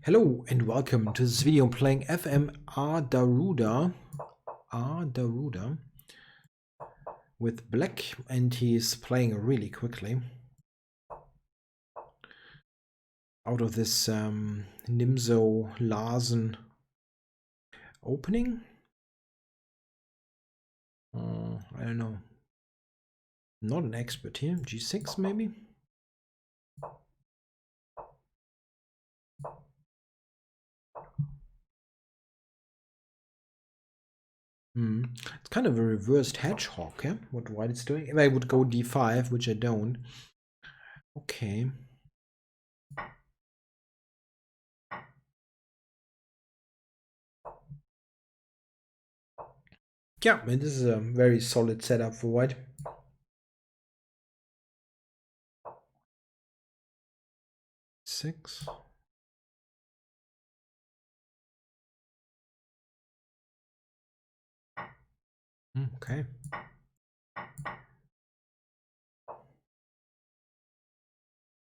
Hello and welcome to this video. I'm playing FM rdarruda with Black, and he's playing really quickly out of this Nimzo Larsen opening. I don't know. Not an expert here. G6 maybe. It's kind of a reversed hedgehog, yeah? What white it's doing. If I would go d5, which I don't. Okay. Yeah, and this is a very solid setup for white. Six. Okay.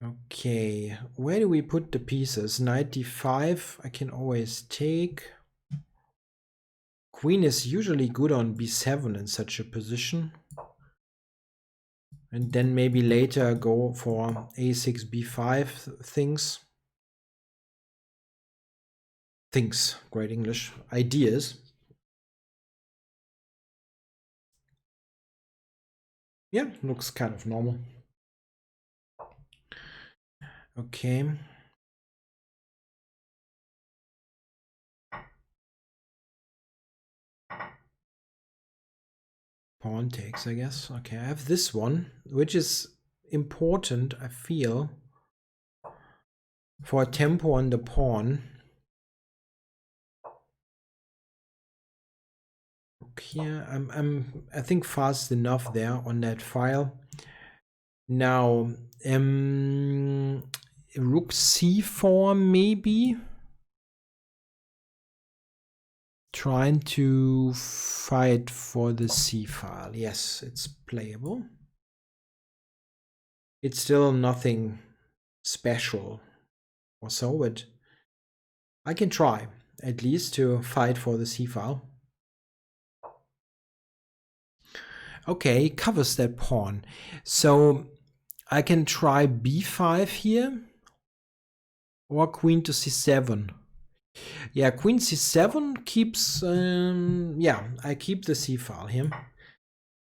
Okay, where do we put the pieces? Knight d5, I can always take. Queen is usually good on b7 in such a position. And then maybe later go for a6, b5 things. Things, great English. Ideas. Yeah, looks kind of normal. Okay. Pawn takes, I guess. Okay, I have this one, which is important, I feel, for a tempo on the pawn. Here, I think fast enough there on that file. Now, rook c4 maybe. Trying to fight for the c file. Yes, it's playable. It's still nothing special or so, but I can try at least to fight for the c file. Okay, covers that pawn. So I can try b5 here or queen to c7. Yeah, queen c7 keeps, yeah, I keep the c file here.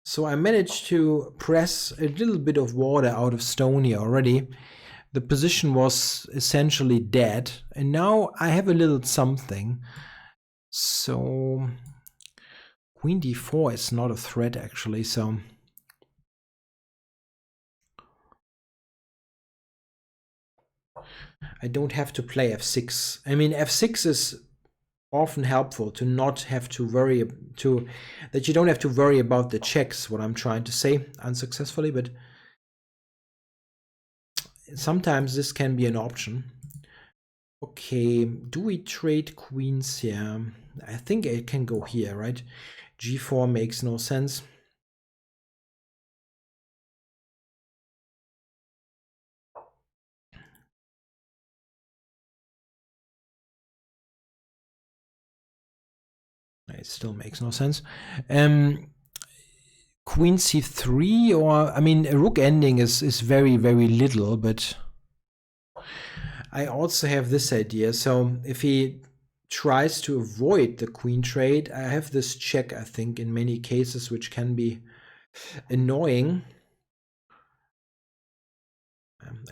So I managed to press a little bit of water out of stone here already. The position was essentially dead, and now I have a little something. So queen d4 is not a threat actually, so I don't have to play f6. I mean, f6 is often helpful to not have to worry that you don't have to worry about the checks, what I'm trying to say, unsuccessfully, but sometimes this can be an option. Okay, do we trade queens here? I think it can go here, right? g4 makes no sense. It still makes no sense. Queen c3, or I mean, a rook ending is very, very little, but I also have this idea. So if he tries to avoid the queen trade, I have this check, I think, in many cases, which can be annoying.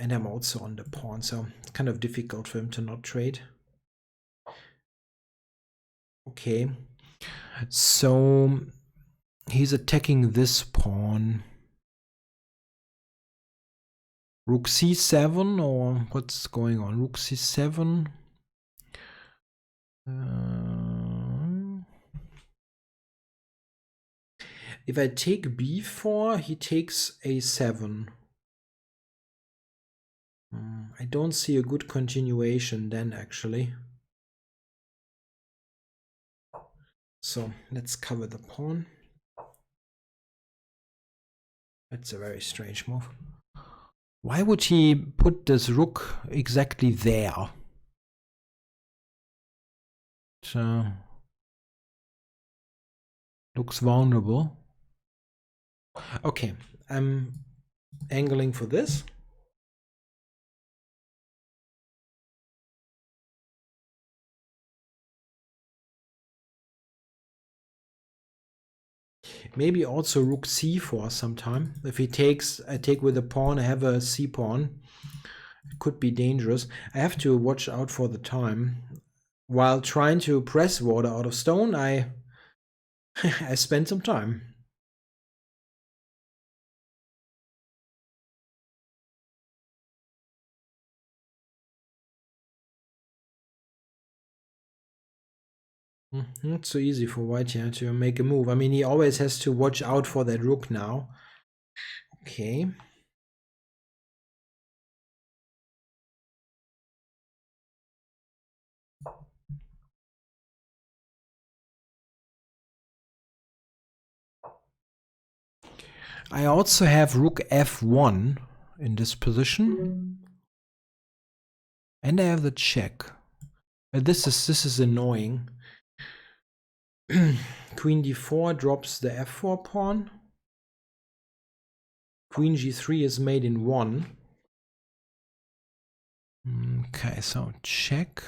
And I'm also on the pawn, so it's kind of difficult for him to not trade. Okay, so he's attacking this pawn. Rook c7, or what's going on? Rook c7. If I take b4, he takes a7. I don't see a good continuation then, actually. So let's cover the pawn. That's a very strange move. Why would he put this rook exactly there? looks vulnerable. Okay, I'm angling for this. Maybe also rook c4 sometime. If he takes, I take with a pawn, I have a c pawn. It could be dangerous. I have to watch out for the time. While trying to press water out of stone, I I spent some time. Not so easy for white here to make a move. I mean, he always has to watch out for that rook now. Okay. I also have rook f1 in this position. And I have the check. This is annoying. Queen d4 drops the f4 pawn. Queen g3 is made in 1. Okay, so check.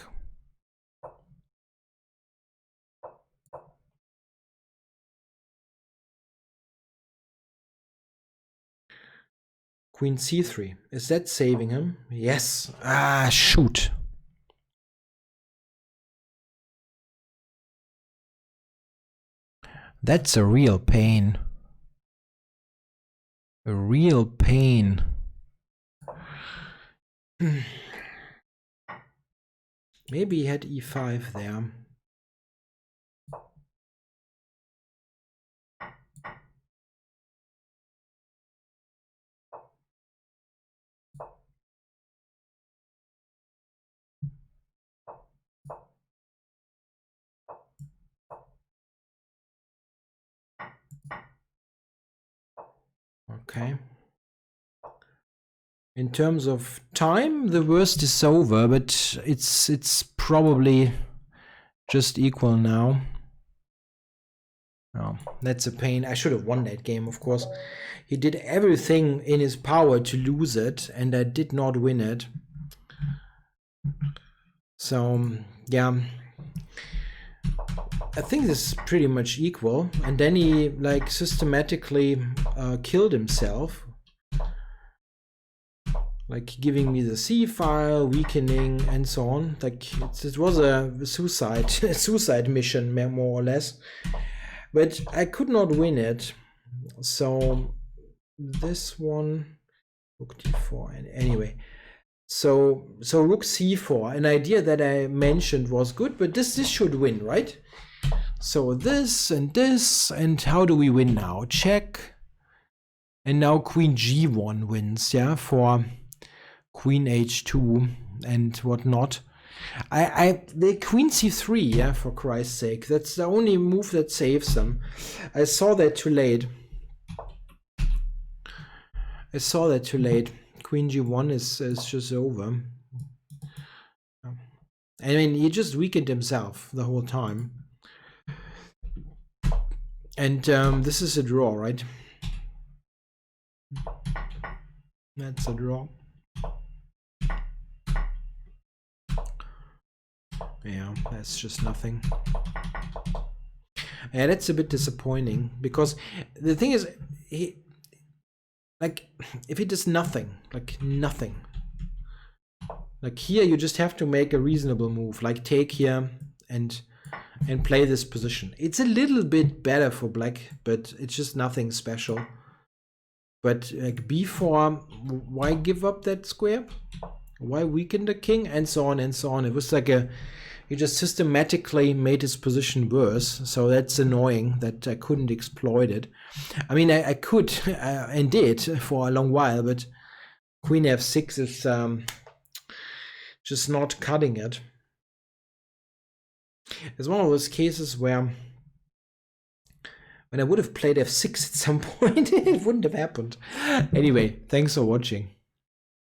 Queen c3. Is that saving him? Yes. Ah, shoot. That's a real pain. A real pain. Maybe he had e5 there. Okay. In terms of time, the worst is over, but it's probably just equal now. Oh, that's a pain. I should have won that game, of course. He did everything in his power to lose it, and I did not win it. So, yeah. I think this is pretty much equal. And then he, like, systematically killed himself. Like, giving me the C file, weakening, and so on. Like, it was a suicide mission, more or less. But I could not win it. So this one, rook d4. And anyway, so rook c4. An idea that I mentioned was good, but this should win, right? So this, and how do we win now? Check. And now queen g1 wins, yeah, for queen h2 and whatnot. The queen c3, yeah, for Christ's sake. That's the only move that saves them. I saw that too late. Queen g1 is just over. I mean, he just weakened himself the whole time. And this is a draw, right? That's a draw. Yeah, that's just nothing. Yeah, that's a bit disappointing, because the thing is, if he does nothing, like here you just have to make a reasonable move, like take here and play this position. It's a little bit better for black, but it's just nothing special. But like b4, why give up that square? Why weaken the king? And so on and so on. It was like he just systematically made his position worse. So that's annoying that I couldn't exploit it. I mean, I could and did for a long while, but queen f6 is just not cutting it. It's one of those cases where when I would have played f6 at some point, it wouldn't have happened. Anyway, thanks for watching.